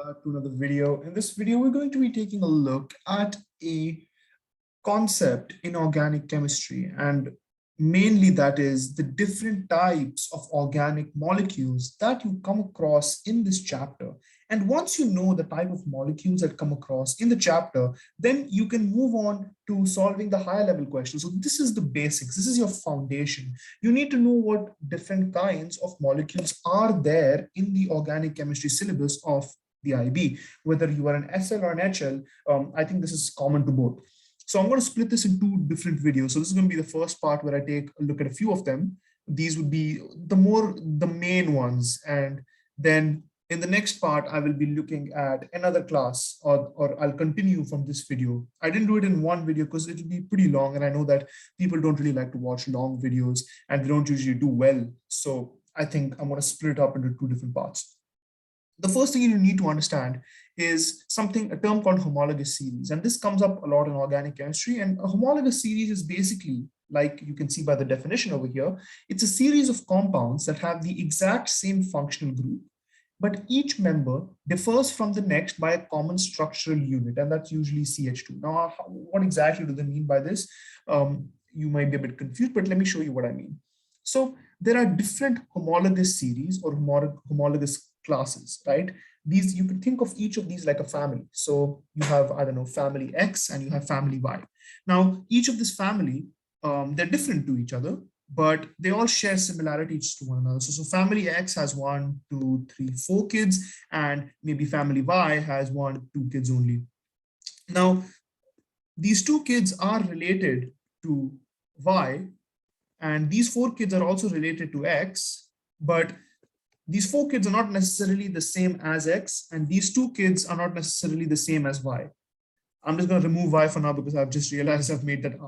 back to another video. In this video, we're going to be taking a look at a concept in organic chemistry, and mainly that is the different types of organic molecules that you come across in this chapter. And once you know the type of molecules that come across in the chapter, then you can move on to solving the higher level questions. So this is the basics. This is your foundation. You need to know what different kinds of molecules are there in the organic chemistry syllabus of the IB, whether you are an SL or an HL. I think this is common to both. So I'm going to split this in two different videos. So this is going to be the first part where I take a look at a few of them. These would be the main ones. And then in the next part, I will be looking at another class, or I'll continue from this video. I didn't do it in one video because it'll be pretty long. And I know that people don't really like to watch long videos and they don't usually do well. So I think I'm going to split it up into two different parts. The first thing you need to understand is a term called homologous series. And this comes up a lot in organic chemistry. And a homologous series is basically, like you can see by the definition over here, it's a series of compounds that have the exact same functional group, but each member differs from the next by a common structural unit, and that's usually CH2. Now, what exactly do they mean by this? You might be a bit confused, but let me show you what I mean. So there are different homologous series or homologous classes, right? These, you can think of each of these like a family. So you have, I don't know, family X and you have family Y. Now, each of this family, they're different to each other, but they all share similarities to one another. So family X has 1, 2, 3, 4 kids, and maybe family Y has 1, 2 kids only. Now, these 2 kids are related to Y, and these 4 kids are also related to X, but these 4 kids are not necessarily the same as X, and these 2 kids are not necessarily the same as Y. I'm just going to remove Y for now because I've just realized I've made that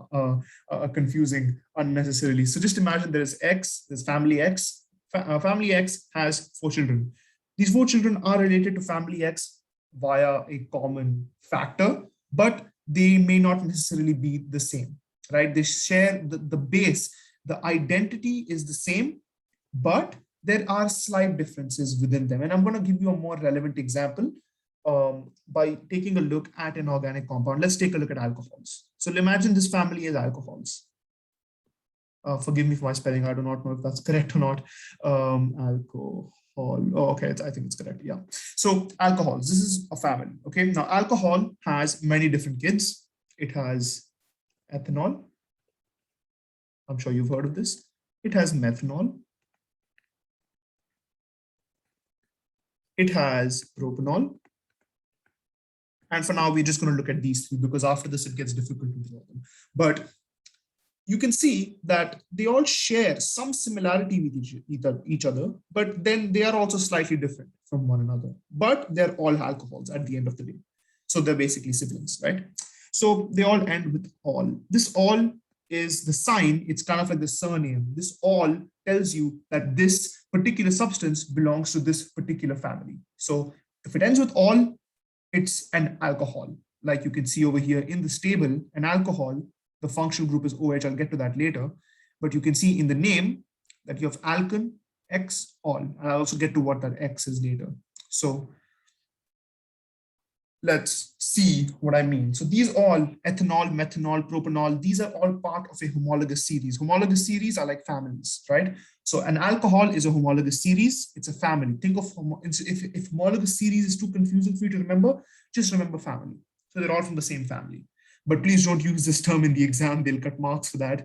confusing unnecessarily. So just imagine there is X, there's family X. Family X has 4 children. These 4 children are related to family X via a common factor, but they may not necessarily be the same, right? They share the base, the identity is the same, but there are slight differences within them. And I'm going to give you a more relevant example by taking a look at an organic compound. Let's take a look at alcohols. So imagine this family is alcohols. Forgive me for my spelling. I do not know if that's correct or not. Alcohol. Oh, okay. I think it's correct. Yeah. So alcohols, this is a family. Okay. Now alcohol has many different kids. It has ethanol. I'm sure you've heard of this. It has methanol. It has propanol. And for now, we're just going to look at these 3 because after this, it gets difficult to draw them. But you can see that they all share some similarity with each other, but then they are also slightly different from one another. But they're all alcohols at the end of the day. So they're basically siblings, right? So they all end with all. This all is the sign. It's kind of like the surname. This all tells you that this particular substance belongs to this particular family. So if it ends with all, it's an alcohol. Like you can see over here in this table, an alcohol, the functional group is OH. I'll get to that later. But you can see in the name that you have alkane, X, all. And I'll also get to what that X is later. So let's see what I mean. So these all, ethanol, methanol, propanol, these are all part of a homologous series. Homologous series are like families, right? So an alcohol is a homologous series. It's a family. Think of, if homologous series is too confusing for you to remember, just remember family. So they're all from the same family. But please don't use this term in the exam. They'll cut marks for that.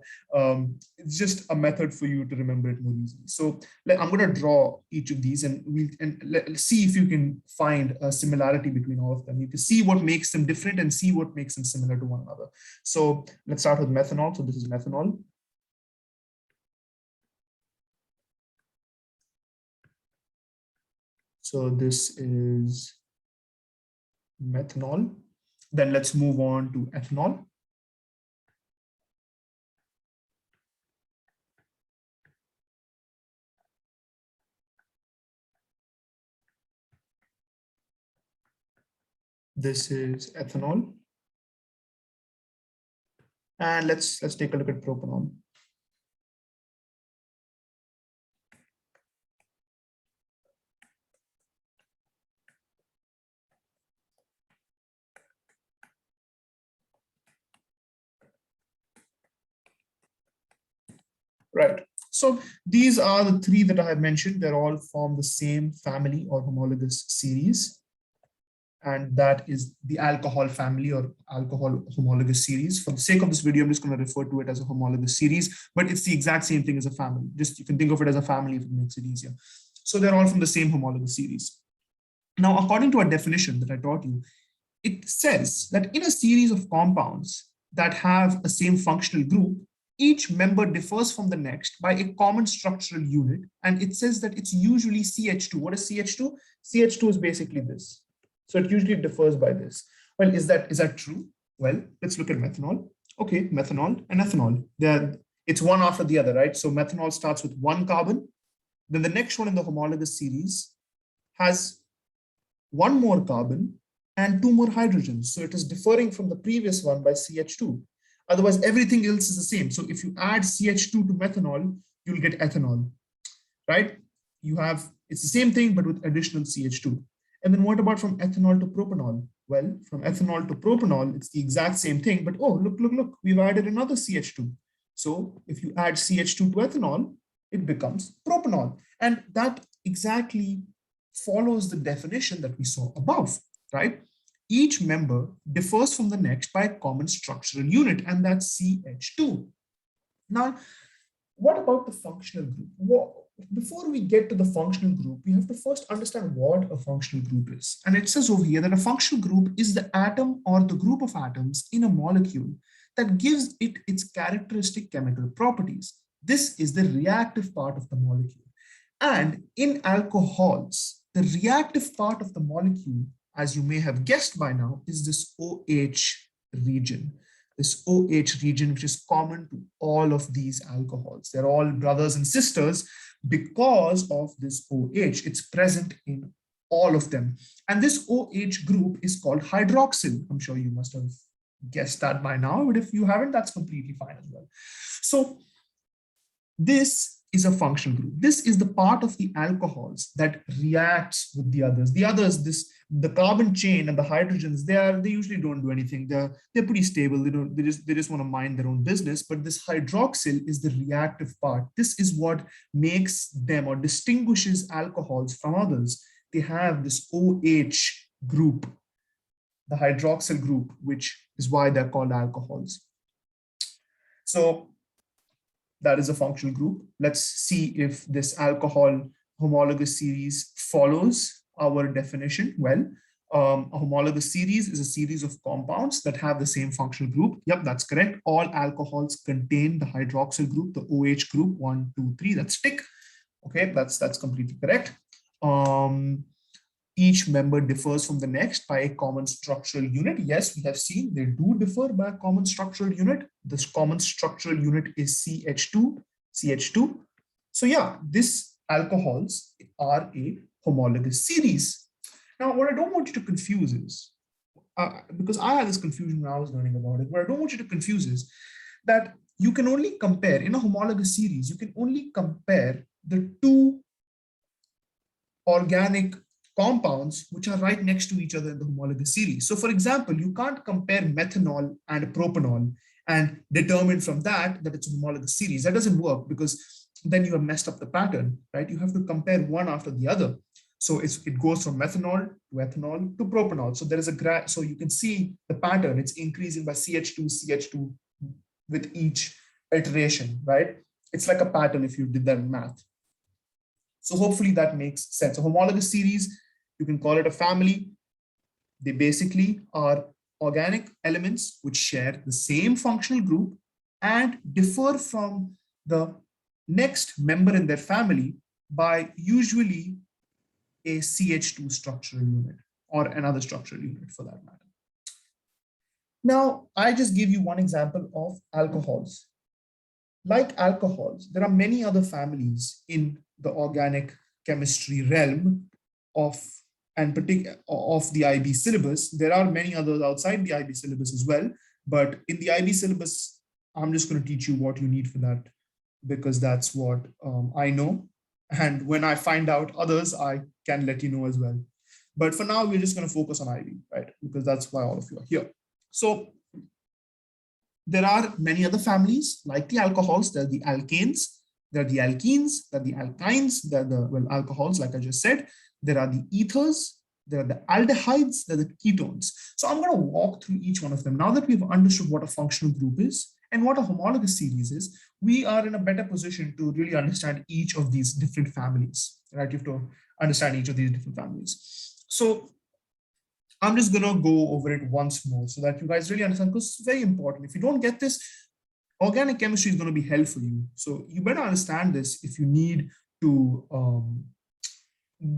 It's just a method for you to remember it more easily. So I'm going to draw each of these and let's see if you can find a similarity between all of them. You can see what makes them different and see what makes them similar to one another. So let's start with methanol. So this is methanol. So this is methanol. Then let's move on to ethanol. This is ethanol. And let's take a look at propanol. right? So these are the three that I have mentioned. They're all from the same family or homologous series. And that is the alcohol family or alcohol homologous series. For the sake of this video, I'm just going to refer to it as a homologous series, but it's the exact same thing as a family. Just you can think of it as a family if it makes it easier. So they're all from the same homologous series. Now, according to a definition that I taught you, it says that in a series of compounds that have a same functional group, each member differs from the next by a common structural unit. And it says that it's usually CH2. What is CH2? CH2 is basically this. So it usually differs by this. Well, is that true? Well, let's look at methanol. Okay, methanol and ethanol. It's one after the other, right? So methanol starts with one carbon. Then the next one in the homologous series has one more carbon and two more hydrogens. So it is differing from the previous one by CH2. Otherwise, everything else is the same. So if you add CH2 to methanol, you'll get ethanol, right? It's the same thing, but with additional CH2. And then what about from ethanol to propanol? Well, from ethanol to propanol, it's the exact same thing, but oh, look, we've added another CH2. So if you add CH2 to ethanol, it becomes propanol. And that exactly follows the definition that we saw above, right? Each member differs from the next by a common structural unit, and that's CH2. Now, what about the functional group? Before we get to the functional group, we have to first understand what a functional group is. And it says over here that a functional group is the atom or the group of atoms in a molecule that gives it its characteristic chemical properties. This is the reactive part of the molecule. And in alcohols, the reactive part of the molecule, as you may have guessed by now, is this OH region. This OH region, which is common to all of these alcohols. They're all brothers and sisters because of this OH. It's present in all of them. And this OH group is called hydroxyl. I'm sure you must have guessed that by now, but if you haven't, that's completely fine as well. So this is a functional group. This is the part of the alcohols that reacts with the others. The carbon chain and the hydrogens, they usually don't do anything. They're pretty stable. They just want to mind their own business. But this hydroxyl is the reactive part. This is what makes them or distinguishes alcohols from others. They have this OH group, the hydroxyl group, which is why they're called alcohols. So that is a functional group. Let's see if this alcohol homologous series follows our definition. Well, a homologous series is a series of compounds that have the same functional group. Yep, that's correct. All alcohols contain the hydroxyl group, the OH group, 1, 2, 3. That's tick. Okay, that's completely correct. Each member differs from the next by a common structural unit. Yes, we have seen they do differ by a common structural unit. This common structural unit is CH2. So yeah, these alcohols are a homologous series. Now, what I don't want you to confuse is, because I had this confusion when I was learning about it, what I don't want you to confuse is that you can only compare, in a homologous series, you can only compare the two organic compounds which are right next to each other in the homologous series. So for example, you can't compare methanol and propanol and determine from that it's a homologous series. That doesn't work because then you have messed up the pattern, right? You have to compare one after the other. So it goes from methanol to ethanol to propanol. So there is a graph. So you can see the pattern. It's increasing by CH2 with each iteration, right? It's like a pattern if you did that in math. So hopefully that makes sense. A homologous series, you can call it a family. They basically are organic elements which share the same functional group and differ from the next member in their family by usually a CH2 structural unit or another structural unit for that matter. Now, I just gave you one example of alcohols. Like alcohols, there are many other families in the organic chemistry realm of the IB syllabus. There are many others outside the IB syllabus as well, but in the IB syllabus, I'm just going to teach you what you need for that because that's what I know. And when I find out others, I can let you know as well. But for now, we're just going to focus on IB, right? Because that's why all of you are here. So there are many other families like the alcohols. There are the alkanes, There are the alkenes, there are the alkynes, there are the, well, alcohols, like I just said. There are the ethers, there are the aldehydes, there are the ketones. So I'm going to walk through each one of them. Now that we've understood what a functional group is and what a homologous series is, we are in a better position to really understand each of these different families, right? You have to understand each of these different families. So I'm just going to go over it once more so that you guys really understand, because it's very important. If you don't get this, organic chemistry is going to be hell for you. So you better understand this if you need to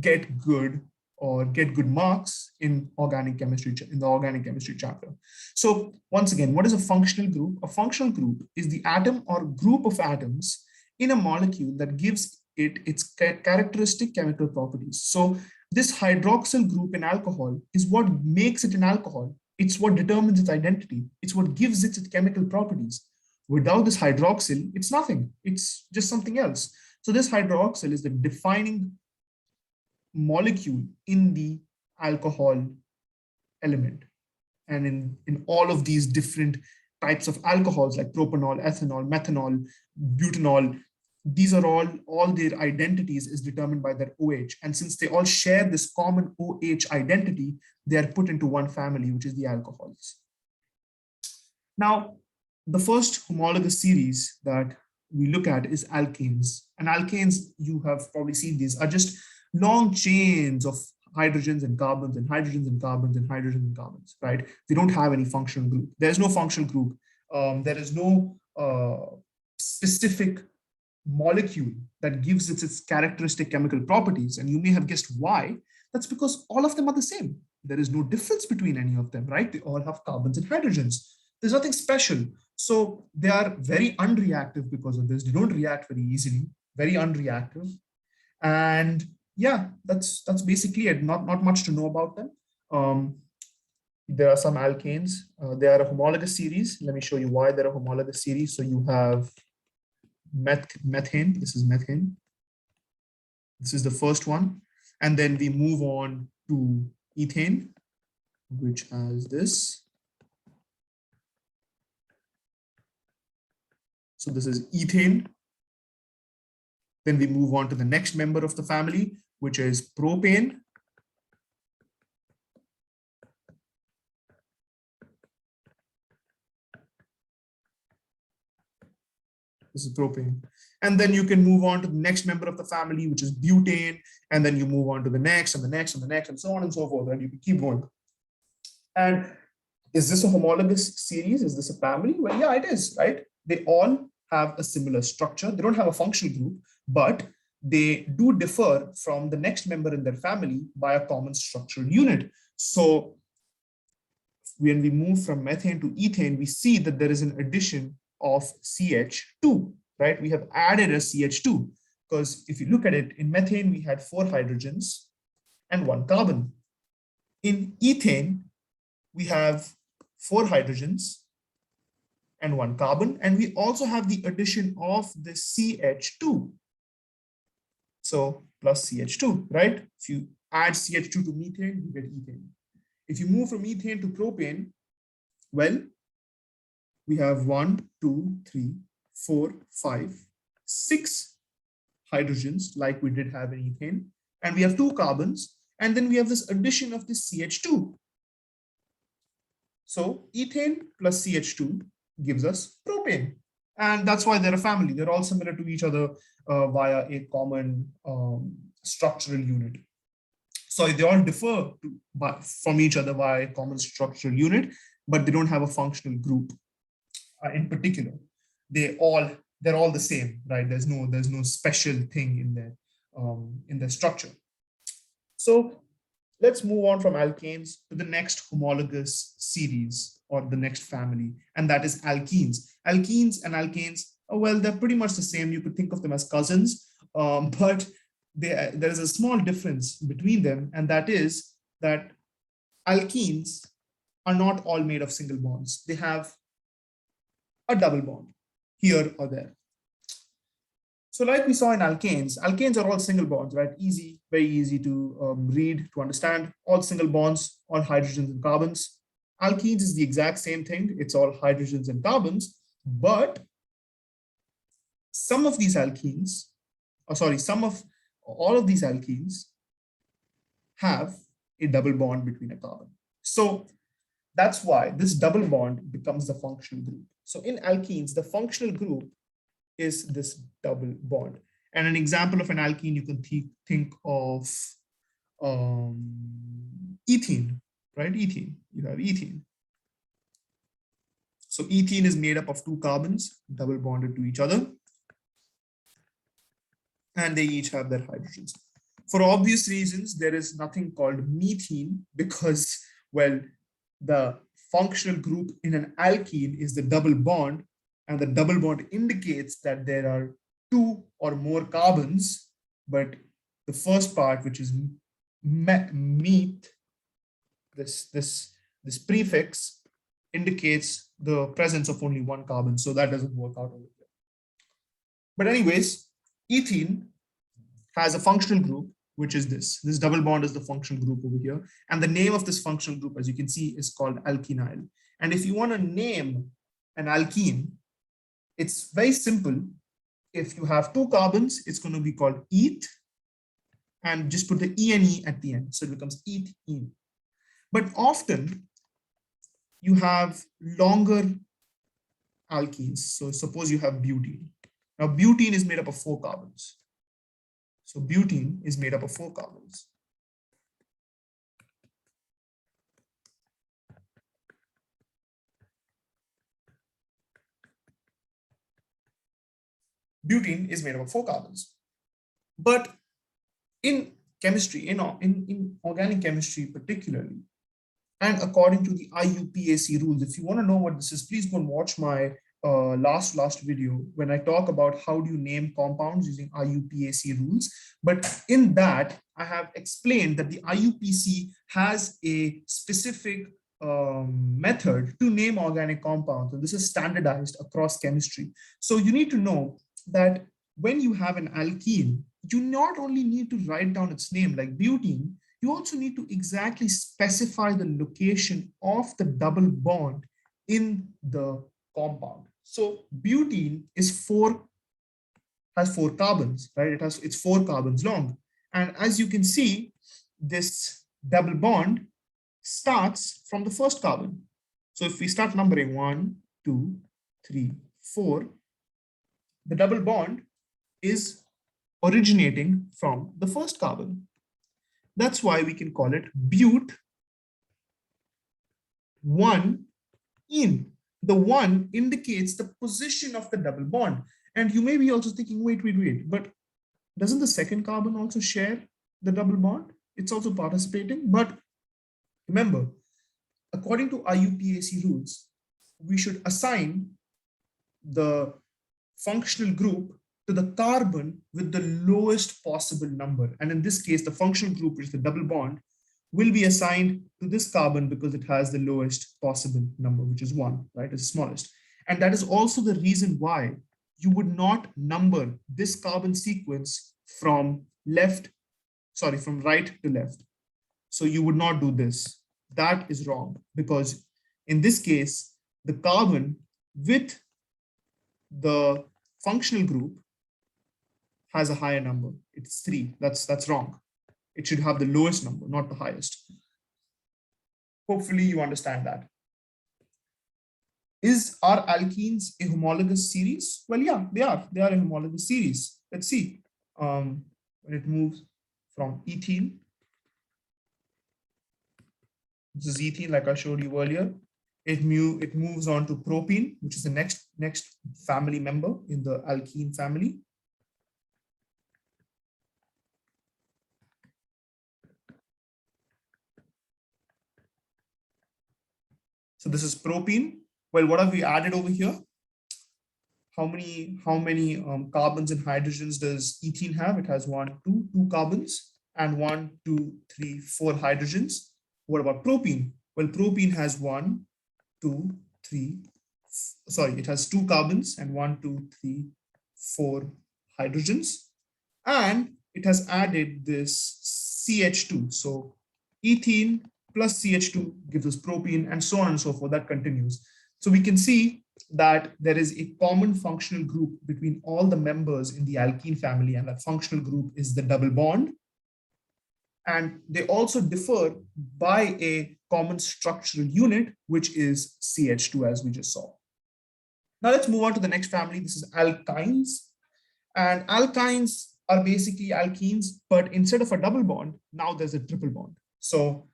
get good or get good marks in organic chemistry, in the organic chemistry chapter. So once again, what is a functional group? A functional group is the atom or group of atoms in a molecule that gives it its characteristic chemical properties. So this hydroxyl group in alcohol is what makes it an alcohol. It's what determines its identity. It's what gives it its chemical properties. Without this hydroxyl, it's nothing. It's just something else. So this hydroxyl is the defining molecule in the alcohol element. And in all of these different types of alcohols like propanol, ethanol, methanol, butanol, these are all their identities is determined by their OH. And since they all share this common OH identity, they are put into one family, which is the alcohols. Now, the first homologous series that we look at is alkanes. And alkanes, you have probably seen these, are just long chains of hydrogens and carbons and hydrogens and carbons and hydrogens and carbons, right? They don't have any functional group. There's no functional group. There is no specific molecule that gives it its characteristic chemical properties. And you may have guessed why. That's because all of them are the same. There is no difference between any of them, right? They all have carbons and hydrogens. There's nothing special. So they are very unreactive because of this. They don't react very easily, very unreactive. And yeah, that's basically it. Not much to know about them. There are some alkanes. They are a homologous series. Let me show you why they're a homologous series. So you have methane. This is methane. This is the first one. And then we move on to ethane, which has this. So this is ethane. Then we move on to the next member of the family, which is propane. This is propane. And then you can move on to the next member of the family, which is butane. And then you move on to the next and the next and the next and so on and so forth. And you can keep going. And is this a homologous series? Is this a family? Well, yeah, it is, right? They all have a similar structure. They don't have a functional group, but they do differ from the next member in their family by a common structural unit. So when we move from methane to ethane, we see that there is an addition of CH2, right? We have added a CH2 because if you look at it, in methane, we had 4 hydrogens and 1 carbon. In ethane, we have 4 hydrogens and 1 carbon, and we also have the addition of the CH2. So plus CH2, right? If you add CH2 to methane, you get ethane. If you move from ethane to propane, well, we have 1, 2, 3, 4, 5, 6 hydrogens like we did have in ethane, and we have 2 carbons, and then we have this addition of this CH2. So ethane plus CH2 gives us propane. And that's why they're a family. They're all similar to each other via a common structural unit. So they all differ from each other via a common structural unit, but they don't have a functional group in particular. They're all the same, right? There's no special thing in their structure. So let's move on from alkanes to the next homologous series or the next family, and that is alkenes. Alkenes and alkanes, well, they're pretty much the same. You could think of them as cousins, but there is a small difference between them, and that is that alkenes are not all made of single bonds. They have a double bond here or there. So like we saw in alkanes are all single bonds, right? Easy, very easy to read, to understand. All single bonds, all hydrogens and carbons. Alkenes is the exact same thing. It's all hydrogens and carbons, but some of these alkenes, or sorry, all of these alkenes have a double bond between a carbon. So that's why this double bond becomes the functional group. So in alkenes, the functional group is this double bond. And an example of an alkene, you can think of ethene, right? Ethene, you have ethene. So ethene is made up of two carbons, double bonded to each other. And they each have their hydrogens. For obvious reasons, there is nothing called methane because, well, the functional group in an alkene is the double bond, and the double bond indicates that there are two or more carbons, but the first part, which is meth, this prefix indicates the presence of only one carbon, so that doesn't work out over here. But anyways, ethene has a functional group, which is this. This double bond is the functional group over here. And the name of this functional group, as you can see, is called alkenyl. And if you want to name an alkene, it's very simple. If you have two carbons, it's going to be called eth, and just put the ene at the end. So it becomes ethene. But often you have longer alkenes. So suppose you have butene. Now butene is made up of 4 carbons. So butene is made up of 4 carbons. Butene is made up of 4 carbons. But in chemistry, in organic chemistry particularly, and according to the IUPAC rules, if you want to know what this is, please go and watch my last video when I talk about how do you name compounds using IUPAC rules. But in that, I have explained that the IUPAC has a specific method to name organic compounds, and this is standardized across chemistry. So you need to know that when you have an alkene, you not only need to write down its name like butene, you also need to exactly specify the location of the double bond in the compound. So butene has 4 carbons, right? It's 4 carbons long. And as you can see, this double bond starts from the first carbon. So if we start numbering 1, 2, 3, 4, the double bond is originating from the first carbon. That's why we can call it but-1-ene. The 1 indicates the position of the double bond. And you may be also thinking, wait, but doesn't the second carbon also share the double bond? It's also participating. But remember, according to IUPAC rules, we should assign the functional group to the carbon with the lowest possible number. And in this case, the functional group, which is the double bond, will be assigned to this carbon because it has the lowest possible number, which is 1, right? It's the smallest. And that is also the reason why you would not number this carbon sequence from right to left. So you would not do this. That is wrong because in this case, the carbon with the functional group has a higher number. It's 3. That's wrong. It should have the lowest number, not the highest. Hopefully you understand that. Are alkenes a homologous series? Well, yeah, they are. They are a homologous series. Let's see. When it moves from ethene, this is ethene, like I showed you earlier. It moves on to propene, which is the next family member in the alkene family. So this is propene. Well, what have we added over here? How many carbons and hydrogens does ethene have? It has 2 carbons and 1, 2, 3, 4 hydrogens. What about propene? Well, propene has 1, 2, 3. Sorry, it has 2 carbons and 1, 2, 3, 4 hydrogens, and it has added this CH2. So ethene plus CH2 gives us propene, and so on and so forth. That continues. So we can see that there is a common functional group between all the members in the alkene family, and that functional group is the double bond. And they also differ by a common structural unit, which is CH2, as we just saw. Now let's move on to the next family. This is alkynes. And alkynes are basically alkenes, but instead of a double bond, now there's a triple bond. So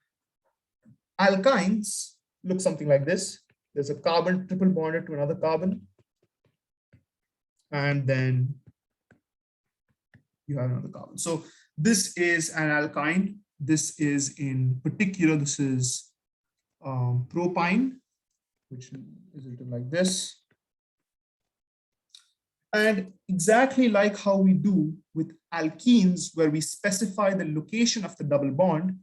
alkynes look something like this. There's a carbon triple bonded to another carbon. And then you have another carbon. So this is an alkyne. This is in particular, this is propyne, which is written like this. And exactly like how we do with alkenes, where we specify the location of the double bond,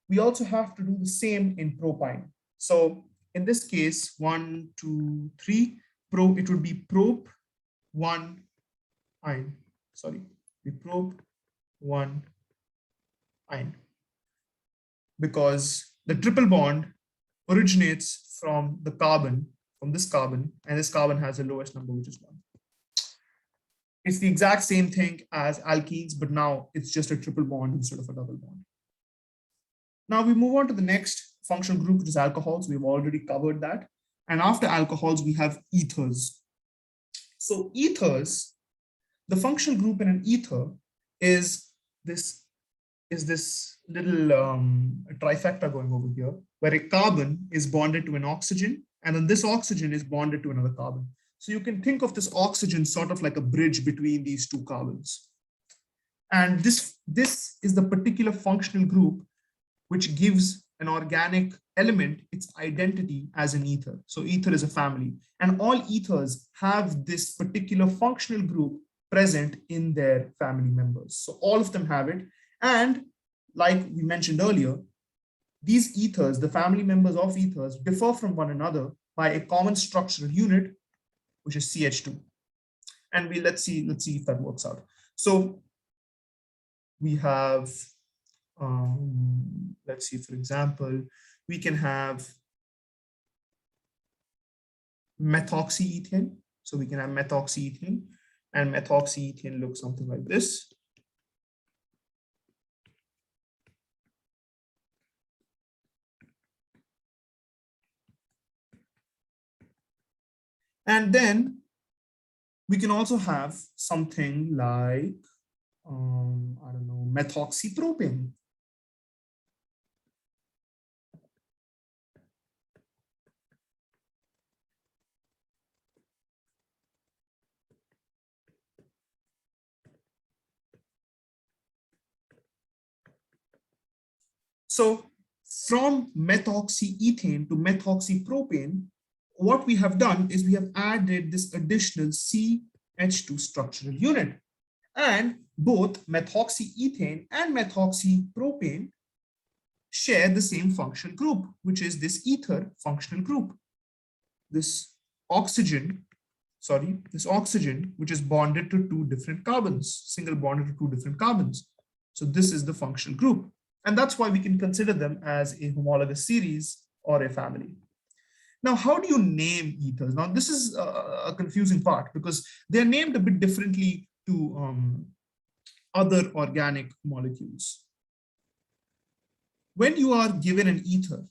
we also have to do the same in propyne. So in this case, 1, 2, 3, it would be prop 1 ine. Sorry, we prop 1 ine. Because the triple bond originates from the carbon, from this carbon, and this carbon has the lowest number, which is 1. It's the exact same thing as alkenes, but now it's just a triple bond instead of a double bond. Now we move on to the next functional group, which is alcohols. We've already covered that. And after alcohols, we have ethers. So ethers, the functional group in an ether is this little trifecta going over here, where a carbon is bonded to an oxygen, and then this oxygen is bonded to another carbon. So you can think of this oxygen sort of like a bridge between these two carbons. And this is the particular functional group which gives an organic element its identity as an ether. So ether is a family, and all ethers have this particular functional group present in their family members. So all of them have it. And like we mentioned earlier, these ethers, the family members of ethers, differ from one another by a common structural unit, which is CH2. And let's see if that works out. So we have, let's see, for example, we can have methoxy ethane. So we can have methoxy ethane, and methoxy ethane looks something like this. And then we can also have something like, I don't know, methoxypropane. So from methoxy ethane to methoxypropane, what we have done is we have added this additional CH2 structural unit. And both methoxy ethane and methoxy propane share the same functional group, which is this ether functional group. This oxygen, which is bonded to two different carbons, single bonded to two different carbons. So this is the functional group. And that's why we can consider them as a homologous series or a family. Now, how do you name ethers? Now, this is a confusing part because they're named a bit differently to other organic molecules. When you are given an ether,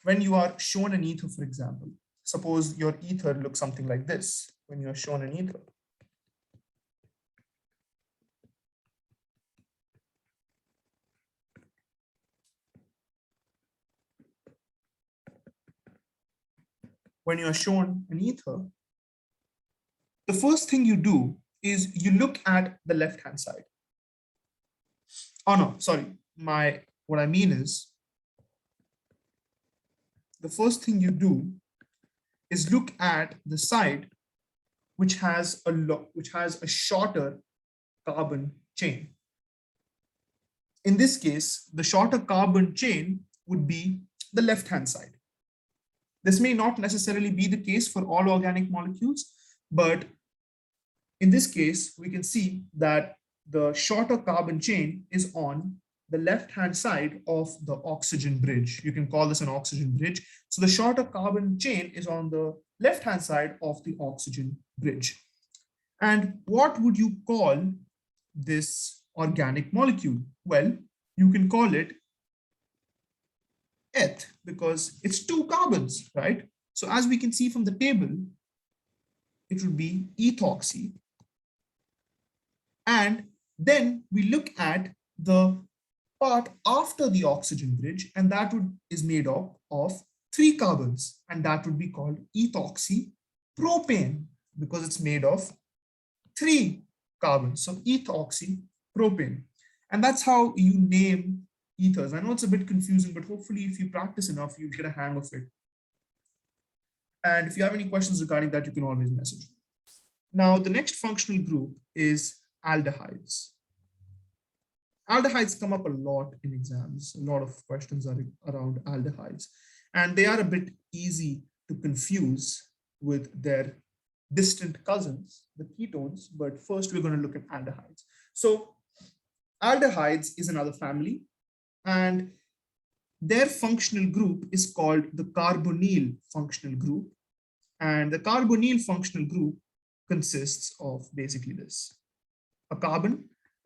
when you are shown an ether, for example, suppose your ether looks something like this. When you are shown an ether, the first thing you do is you look at the left-hand side. Oh no, sorry. What I mean is, the first thing you do is look at the side which has a shorter carbon chain. In this case, the shorter carbon chain would be the left-hand side. This may not necessarily be the case for all organic molecules, but in this case, we can see that the shorter carbon chain is on the left-hand side of the oxygen bridge. You can call this an oxygen bridge. So the shorter carbon chain is on the left-hand side of the oxygen bridge. And what would you call this organic molecule? Well, you can call it eth because it's two carbons, right? So as we can see from the table, it would be ethoxy. And then we look at the part after the oxygen bridge, and that is made up of three carbons, and that would be called ethoxy propane because it's made of three carbons. So ethoxy propane. And that's how you name ethers. I know it's a bit confusing, but hopefully if you practice enough, you'll get a hang of it. And if you have any questions regarding that, you can always message me. Now, the next functional group is aldehydes. Aldehydes come up a lot in exams. A lot of questions are around aldehydes, and they are a bit easy to confuse with their distant cousins, the ketones. But first, we're going to look at aldehydes. So aldehydes is another family, and their functional group is called the carbonyl functional group. And the carbonyl functional group consists of basically this: a carbon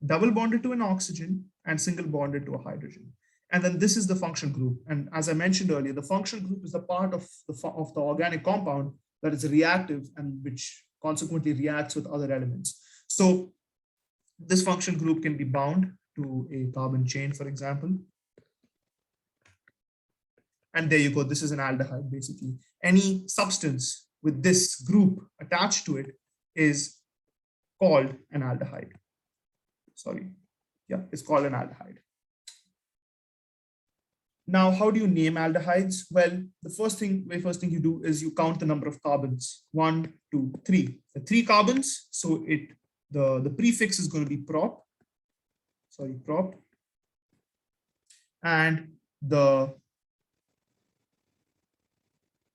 double bonded to an oxygen and single bonded to a hydrogen. And then this is the functional group. And as I mentioned earlier, the functional group is the part of the organic compound that is reactive and which consequently reacts with other elements. So this functional group can be bound to a carbon chain, for example. And there you go. This is an aldehyde, basically. Any substance with this group attached to it is called an aldehyde. Sorry. Yeah, it's called an aldehyde. Now, how do you name aldehydes? Well, the very first thing you do is you count the number of carbons. 1, 2, 3. The 3 carbons. So the prefix is going to be prop. And the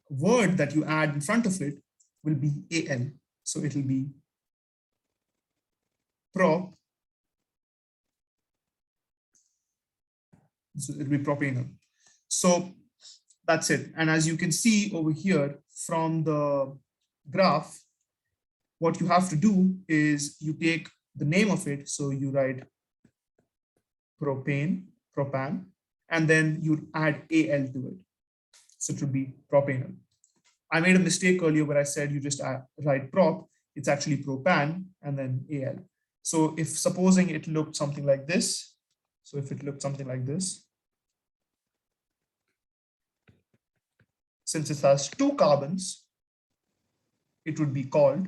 word that you add in front of it will be al. So it will be prop. So it will be propanol. So that's it. And as you can see over here from the graph, what you have to do is you take the name of it. So you write propan, and then you add al to it. So it will be propanol. I made a mistake earlier where I said you just write prop. It's actually propan and then al. So if supposing it looked something like this, so if it looked something like this, since it has 2 carbons, it would be called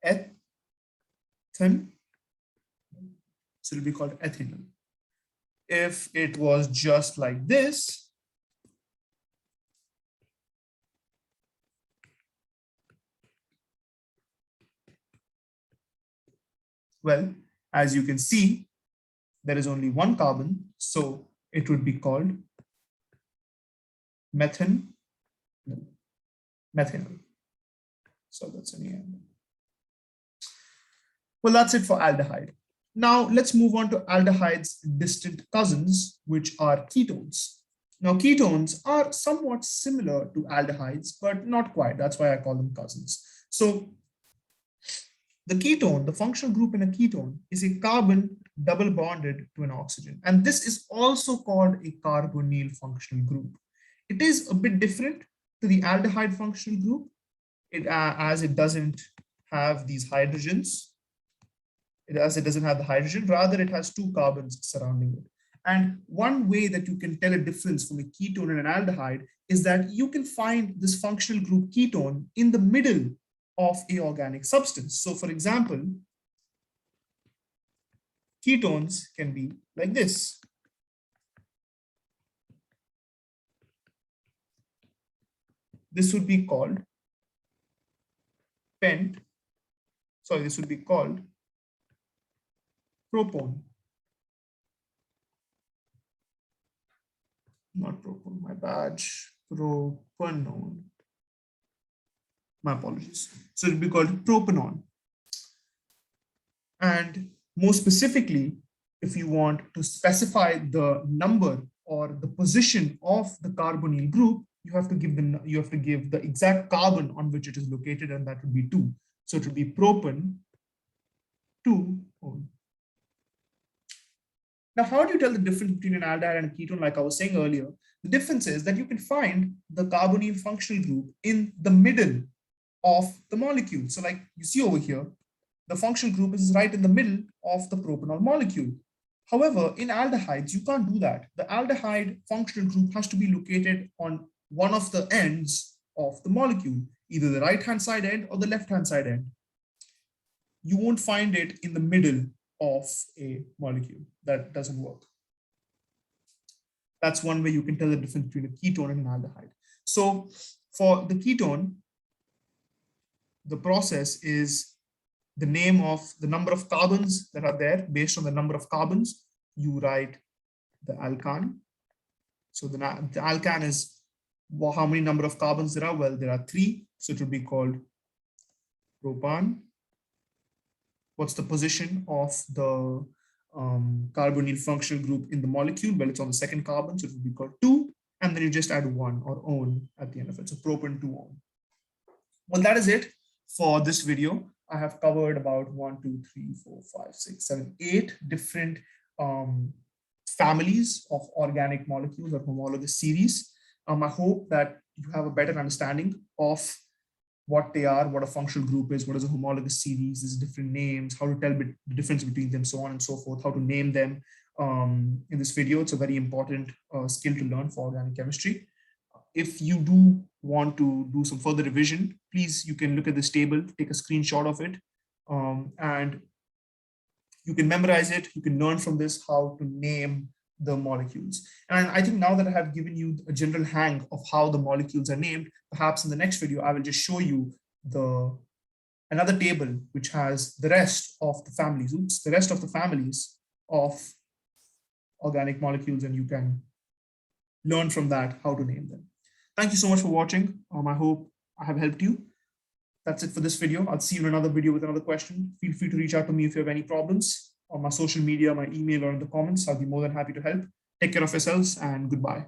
ethene. So it will be called ethanol. If it was just like this, well, as you can see, there is only 1 carbon, so it would be called methanol. So that's an EN. Well, that's it for aldehyde. Now let's move on to aldehyde's distant cousins, which are ketones. Now ketones are somewhat similar to aldehydes, but not quite. That's why I call them cousins. So the ketone, the functional group in a ketone, is a carbon double bonded to an oxygen. And this is also called a carbonyl functional group. It is a bit different to the aldehyde functional group, as it doesn't have these hydrogens. As it doesn't have the hydrogen, rather it has 2 carbons surrounding it. And one way that you can tell a difference from a ketone and an aldehyde is that you can find this functional group ketone in the middle of a organic substance. So for example, ketones can be like this. This would be called this would be called propone. Not propone, my badge, propanone. My apologies. So it will be called propanone. And more specifically, if you want to specify the number or the position of the carbonyl group, you have to give the exact carbon on which it is located, and that would be 2. So it would be propan 2-one. Now, how do you tell the difference between an aldehyde and a ketone? Like I was saying earlier, the difference is that you can find the carbonyl functional group in the middle of the molecule. So like you see over here, the functional group is right in the middle of the propanol molecule. However, in aldehydes, you can't do that. The aldehyde functional group has to be located on one of the ends of the molecule, either the right-hand side end or the left-hand side end. You won't find it in the middle of a molecule. That doesn't work. That's one way you can tell the difference between a ketone and an aldehyde. So for the ketone, the process is the name of the number of carbons that are there. Based on the number of carbons, you write the alkane. So the alkane is how many number of carbons there are? Well, there are 3. So it will be called propan. What's the position of the carbonyl functional group in the molecule? Well, it's on the second carbon, so it will be called 2. And then you just add 1 or on at the end of it. So propan 2-on. Well, that is it for this video. I have covered about 1, 2, 3, 4, 5, 6, 7, 8 different families of organic molecules or homologous series. I hope that you have a better understanding of what they are, what a functional group is, what is a homologous series, there's different names, how to tell the difference between them, so on and so forth, how to name them in this video. It's a very important skill to learn for organic chemistry. If you do want to do some further revision, please, you can look at this table, take a screenshot of it, and you can memorize it. You can learn from this how to name the molecules. And I think now that I have given you a general hang of how the molecules are named, perhaps in the next video, I will just show you another table which has the rest of the families, the rest of the families of organic molecules, and you can learn from that how to name them. Thank you so much for watching. I hope I have helped you. That's it for this video. I'll see you in another video with another question. Feel free to reach out to me if you have any problems on my social media, my email, or in the comments. I'll be more than happy to help. Take care of yourselves and goodbye.